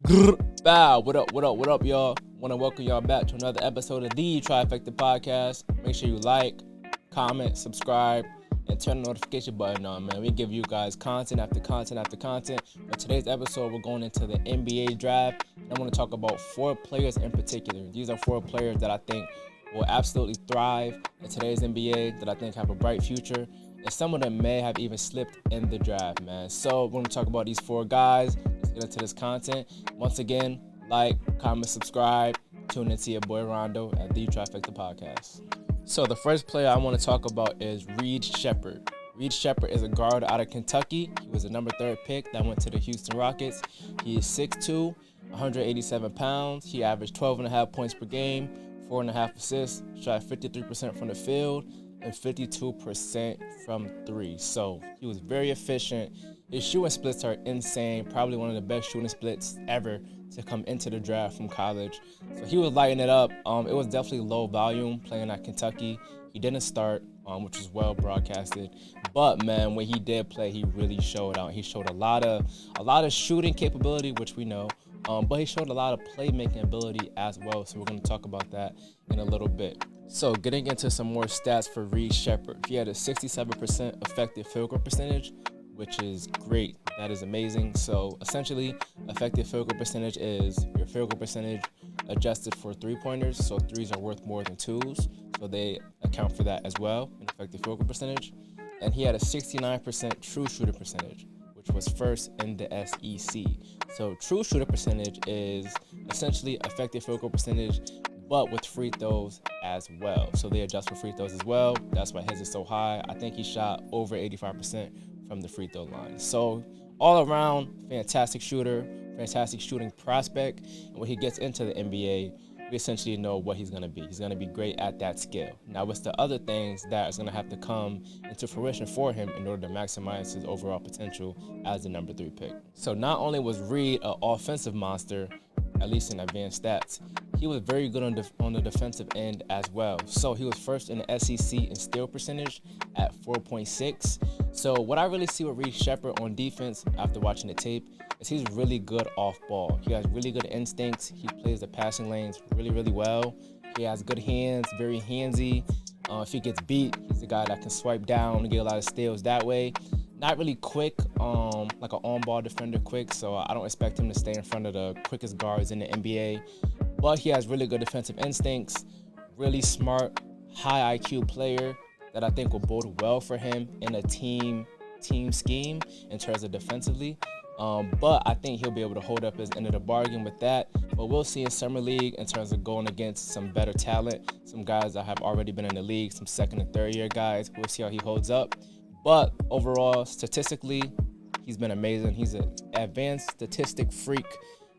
Bow, what up, y'all? Want to welcome y'all back to another episode of the Trifecta Podcast. Make sure you like, comment, subscribe, and turn the notification button on, man. We give you guys content after content after content. For today's episode, we're going into the NBA draft, and I want to talk about 4 players in particular. These are 4 players that I think will absolutely thrive in today's NBA, that I think have a bright future, and some of them may have even slipped in the draft, man. So we're going to talk about these 4 guys. Let's get into this content. Once again, like, comment, subscribe, tune into your boy Rondo at the Trifecta Podcast. So the first player I want to talk about is Reed Sheppard. Reed Sheppard is a guard out of Kentucky. He was the number 3 pick that went to the Houston Rockets. He is 6'2", 187 pounds. He averaged 12.5 points per game, 4.5 assists, shot 53% from the field, and 52% from 3. So he was very efficient. His shooting splits are insane, probably one of the best shooting splits ever to come into the draft from college. So he was lighting it up. It was definitely low volume playing at Kentucky. He didn't start, which was well broadcasted. But man, when he did play, he really showed out. He showed a lot of shooting capability, which we know. But he showed a lot of playmaking ability as well. So we're going to talk about that in a little bit. So getting into some more stats for Reed Sheppard. He had a 67% effective field goal percentage, which is great. That is amazing. So essentially, effective field goal percentage is your field goal percentage adjusted for 3-pointers. So 3s are worth more than 2s. So they account for that as well, an effective field goal percentage. And he had a 69% true shooter percentage, which was first in the SEC. So true shooter percentage is essentially effective field goal percentage, but with free throws as well. So they adjust for free throws as well. That's why his is so high. I think he shot over 85% from the free throw line. So all around, fantastic shooter, fantastic shooting prospect. And when he gets into the NBA, we essentially know what he's going to be. He's going to be great at that skill. Now, what's the other things that is going to have to come into fruition for him in order to maximize his overall potential as the number 3 pick? So not only was Reed an offensive monster, at least in advanced stats, he was very good on the defensive end as well. So he was first in the SEC in steal percentage at 4.6. So what I really see with Reed Sheppard on defense after watching the tape is he's really good off ball. He has really good instincts. He plays the passing lanes really, really well. He has good hands, very handsy. If he gets beat, he's a guy that can swipe down and get a lot of steals that way. Not really quick, like an on-ball defender quick, so I don't expect him to stay in front of the quickest guards in the NBA. But he has really good defensive instincts, really smart, high IQ player that I think will bode well for him in a team scheme in terms of defensively. But I think he'll be able to hold up his end of the bargain with that. But we'll see in Summer League in terms of going against some better talent, some guys that have already been in the league, some 2nd and 3rd year guys. We'll see how he holds up. But overall, statistically, he's been amazing. He's an advanced statistic freak.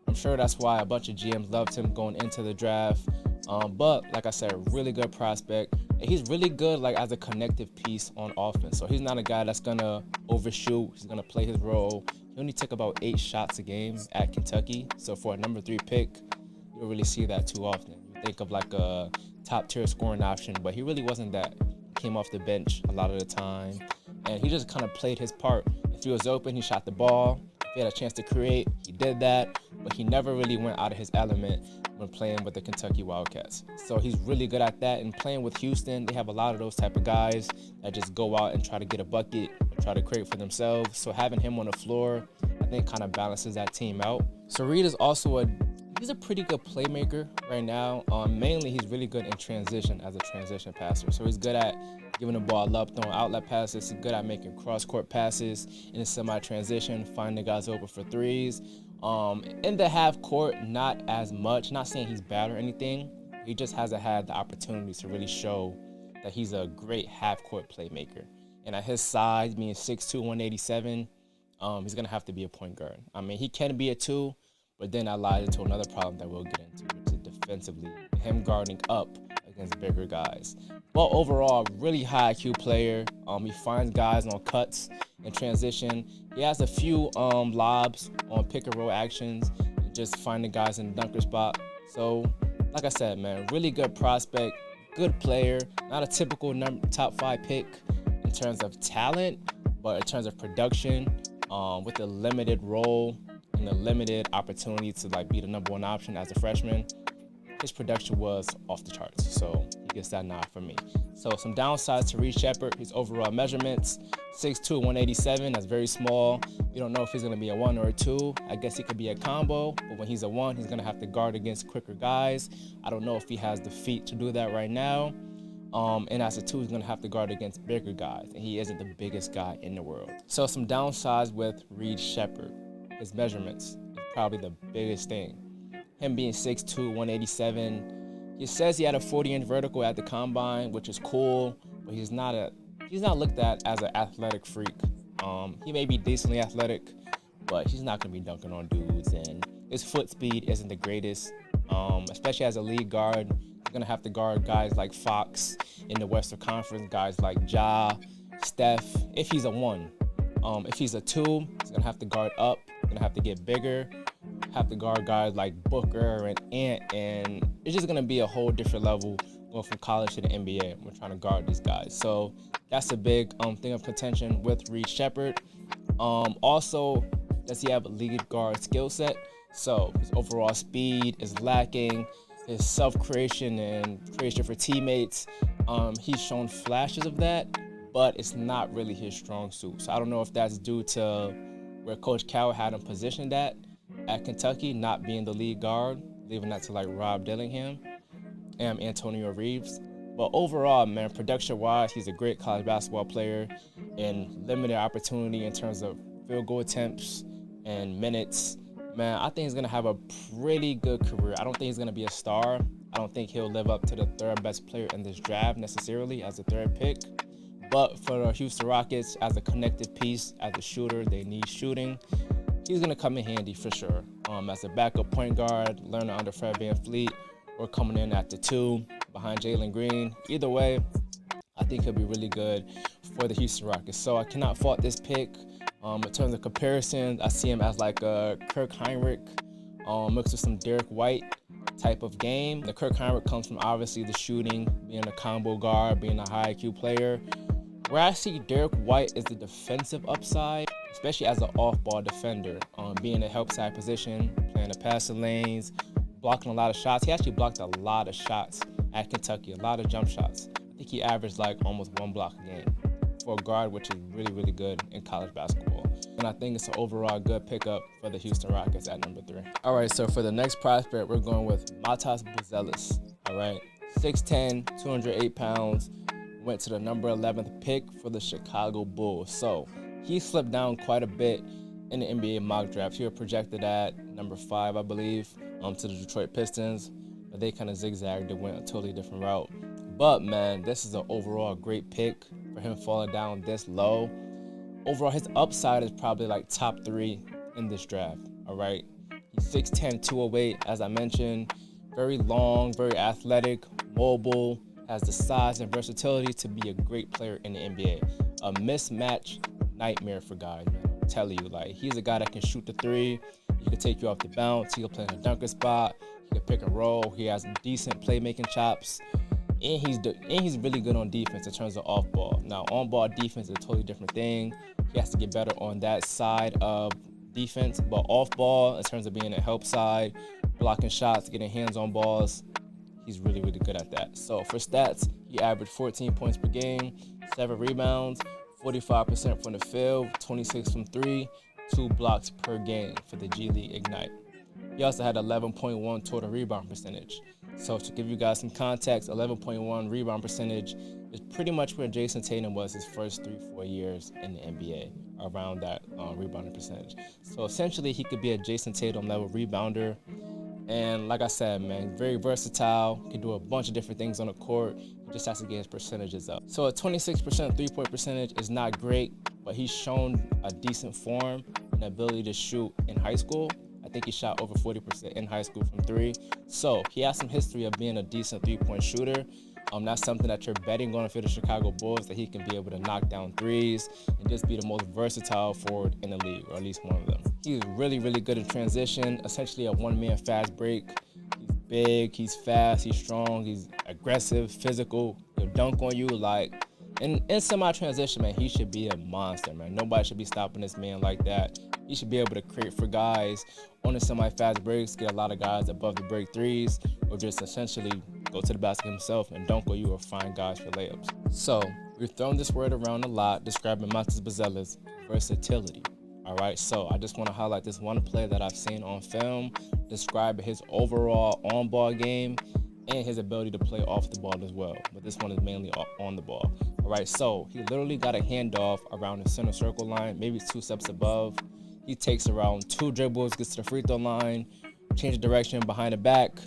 I'm sure that's why a bunch of GMs loved him going into the draft. But like I said, really good prospect. And he's really good like as a connective piece on offense. So he's not a guy that's going to overshoot. He's going to play his role. He only took about 8 shots a game at Kentucky. So for a number 3 pick, you don't really see that too often. You think of like a top-tier scoring option, but he really wasn't that. He came off the bench a lot of the time. And he just kind of played his part. If he was open, he shot the ball. If he had a chance to create, he did that. But he never really went out of his element when playing with the Kentucky Wildcats. So he's really good at that. And playing with Houston, they have a lot of those type of guys that just go out and try to get a bucket, or try to create for themselves. So having him on the floor, I think kind of balances that team out. So Reed is also he's a pretty good playmaker right now. Mainly, he's really good in transition as a transition passer. So he's good at giving the ball up, throwing outlet passes. He's good at making cross-court passes in a semi-transition, finding guys open for 3s. In the half court, not as much. Not saying he's bad or anything. He just hasn't had the opportunity to really show that he's a great half-court playmaker. And at his size, being 6'2", 187, he's going to have to be a point guard. I mean, he can be a 2, but then that lies into another problem that we'll get into, which is defensively, him guarding up against bigger guys. But overall, really high IQ player. He finds guys on cuts and transition. He has a few lobs on pick and roll actions and just finding guys in the dunker spot. So, like I said, man, really good prospect, good player. Not a typical top 5 pick in terms of talent, but in terms of production, with a limited role, and a limited opportunity to like be the number one option as a freshman, his production was off the charts. So he gets that nod from me. So some downsides to Reed Sheppard, his overall measurements, 6'2", 187, that's very small. You don't know if he's gonna be a 1 or a 2. I guess he could be a combo, but when he's a 1, he's gonna have to guard against quicker guys. I don't know if he has the feet to do that right now. And as a 2, he's gonna have to guard against bigger guys, and he isn't the biggest guy in the world. So some downsides with Reed Sheppard, his measurements is probably the biggest thing. Him being 6'2", 187. He says he had a 40-inch vertical at the combine, which is cool, but he's not looked at as an athletic freak. He may be decently athletic, but he's not gonna be dunking on dudes, and his foot speed isn't the greatest, especially as a lead guard. He's gonna have to guard guys like Fox in the Western Conference, guys like Ja, Steph, if he's a 1. If he's a 2, he's gonna have to guard up, gonna have to get bigger, have to guard guys like Booker and Ant, and it's just gonna be a whole different level going from college to the NBA. We're trying to guard these guys, so that's a big thing of contention with Reed Sheppard. Also, does he have a lead guard skill set? So his overall speed is lacking. His self-creation and creation for teammates, he's shown flashes of that, but it's not really his strong suit. So I don't know if that's due to where Coach Cal had him positioned at Kentucky, not being the lead guard, leaving that to like Rob Dillingham and Antonio Reeves. But overall, man, production-wise, he's a great college basketball player and limited opportunity in terms of field goal attempts and minutes. Man, I think he's going to have a pretty good career. I don't think he's going to be a star. I don't think he'll live up to the third best player in this draft necessarily as a third pick. But for the Houston Rockets, as a connective piece, as a shooter, they need shooting. He's going to come in handy for sure. As a backup point guard, learner under Fred VanVleet, or coming in at the 2 behind Jalen Green. Either way, I think he'll be really good for the Houston Rockets. So I cannot fault this pick. In terms of comparisons, I see him as like a Kirk Hinrich mixed with some Derek White type of game. The Kirk Hinrich comes from obviously the shooting, being a combo guard, being a high IQ player. Where I see Derek White is the defensive upside, especially as an off-ball defender, being a help side position, playing the passing lanes, blocking a lot of shots. He actually blocked a lot of shots at Kentucky, a lot of jump shots. I think he averaged like almost 1 block a game for a guard, which is really, really good in college basketball. And I think it's an overall good pickup for the Houston Rockets at number 3. All right, so for the next prospect, we're going with Matas Buzelis. All right, 6'10", 208 pounds, went to the number 11th pick for the Chicago Bulls. So he slipped down quite a bit in the NBA mock draft. He was projected at number 5, I believe, to the Detroit Pistons, but they kind of zigzagged and went a totally different route. But man, this is an overall great pick for him falling down this low. Overall, his upside is probably like top 3 in this draft. All right, he's 6'10", 208, as I mentioned, very long, very athletic, mobile, has the size and versatility to be a great player in the NBA. A mismatch nightmare for guys, man. I'm telling you, like, he's a guy that can shoot the 3. He can take you off the bounce. He can play in a dunker spot. He can pick and roll. He has decent playmaking chops. And he's really good on defense in terms of off-ball. Now, on-ball defense is a totally different thing. He has to get better on that side of defense. But off-ball, in terms of being a help side, blocking shots, getting hands on balls, he's really, really good at that. So for stats, he averaged 14 points per game, 7 rebounds, 45% from the field, 26 from 3, 2 blocks per game for the G League Ignite. He also had 11.1 total rebound percentage. So to give you guys some context, 11.1 rebound percentage is pretty much where Jason Tatum was his first 3-4 years in the NBA, around that rebounding percentage. So essentially, he could be a Jason Tatum level rebounder. And like I said, man, very versatile, can do a bunch of different things on the court. He just has to get his percentages up. So a 26% three-point percentage is not great, but he's shown a decent form and ability to shoot in high school. I think he shot over 40% in high school from 3. So he has some history of being a decent three-point shooter. That's something that you're betting on for the Chicago Bulls, that he can be able to knock down threes and just be the most versatile forward in the league, or at least one of them. He's really, really good in transition, essentially a one-man fast break. He's big, he's fast, he's strong, he's aggressive, physical. He'll dunk on you in semi-transition, man. He should be a monster, man. Nobody should be stopping this man like that. He should be able to create for guys on the semi-fast breaks, get a lot of guys above the break threes, or just essentially go to the basket himself and dunk or you or find guys for layups. So we've thrown this word around a lot, describing Matas Buzelis' versatility. All right, so I just want to highlight this one play that I've seen on film, describe his overall on-ball game and his ability to play off the ball as well. But this one is mainly on the ball. All right, so he literally got a handoff around the center circle line, maybe 2 steps above. He takes around 2 dribbles, gets to the free throw line, changes direction behind the back,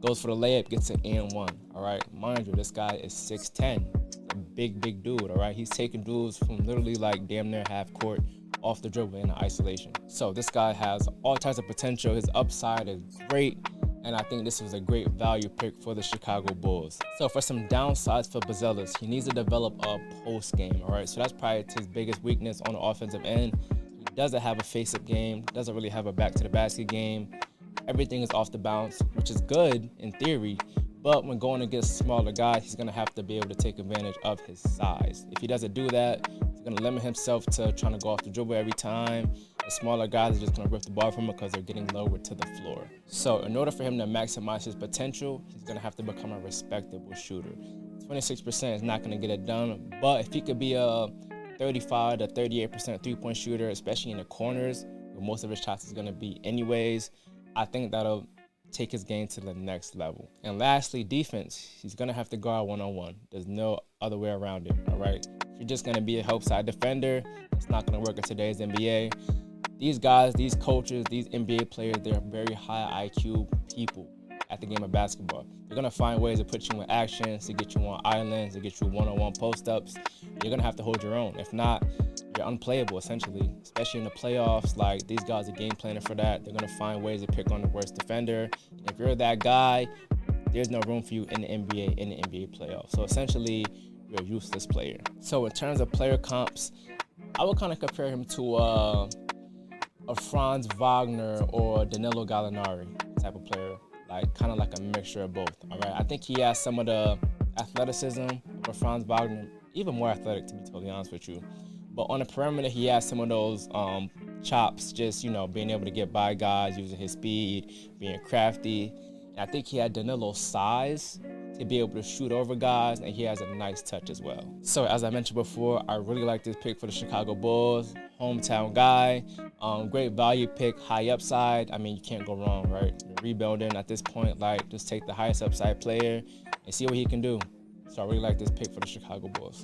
goes for the layup, gets an and one. All right, mind you, this guy is 6'10", a big dude. All right, he's taking dudes from literally like damn near half court off the dribble in isolation. So this guy has all types of potential. His upside is great, and I think this was a great value pick for the Chicago Bulls. So for some downsides for Buzelis, he needs to develop a post game. All right, so that's probably his biggest weakness on the offensive end. He doesn't have a face-up game, doesn't really have a back-to-the-basket game. Everything is off the bounce, which is good in theory, but when going against smaller guys, he's going to have to be able to take advantage of his size. If he doesn't do that, he's going to limit himself to trying to go off the dribble every time. The smaller guys are just going to rip the ball from him because they're getting lower to the floor. So in order for him to maximize his potential, he's going to have to become a respectable shooter. 26% is not going to get it done, but if he could be a 35 to 38% three-point shooter, especially in the corners, where most of his shots is going to be anyways, I think that'll take his game to the next level. And lastly, defense. He's going to have to guard one-on-one. There's no other way around it, all right? If you're just going to be a help side defender, it's not going to work in today's NBA. These guys, these coaches, these NBA players, they're very high IQ people at the game of basketball. They're going to find ways to put you in actions, to get you on islands, to get you one-on-one post-ups. You're going to have to hold your own. If not, you're unplayable, essentially, especially in the playoffs. Like, these guys are game planning for that. They're going to find ways to pick on the worst defender. And if you're that guy, there's no room for you in the NBA playoffs. So essentially, you're a useless player. So in terms of player comps, I would kind of compare him to a Franz Wagner or Danilo Gallinari type of player, like kind of like a mixture of both. All right, I think he has some of the athleticism of Franz Wagner, even more athletic, to be totally honest with you. But on the perimeter, he has some of those chops, just, you know, being able to get by guys, using his speed, being crafty. And I think he had Danilo's size to be able to shoot over guys, and he has a nice touch as well. So as I mentioned before, I really like this pick for the Chicago Bulls. Hometown guy, great value pick, high upside. I mean, you can't go wrong, right? You're rebuilding at this point, like, just take the highest upside player and see what he can do. So I really like this pick for the Chicago Bulls.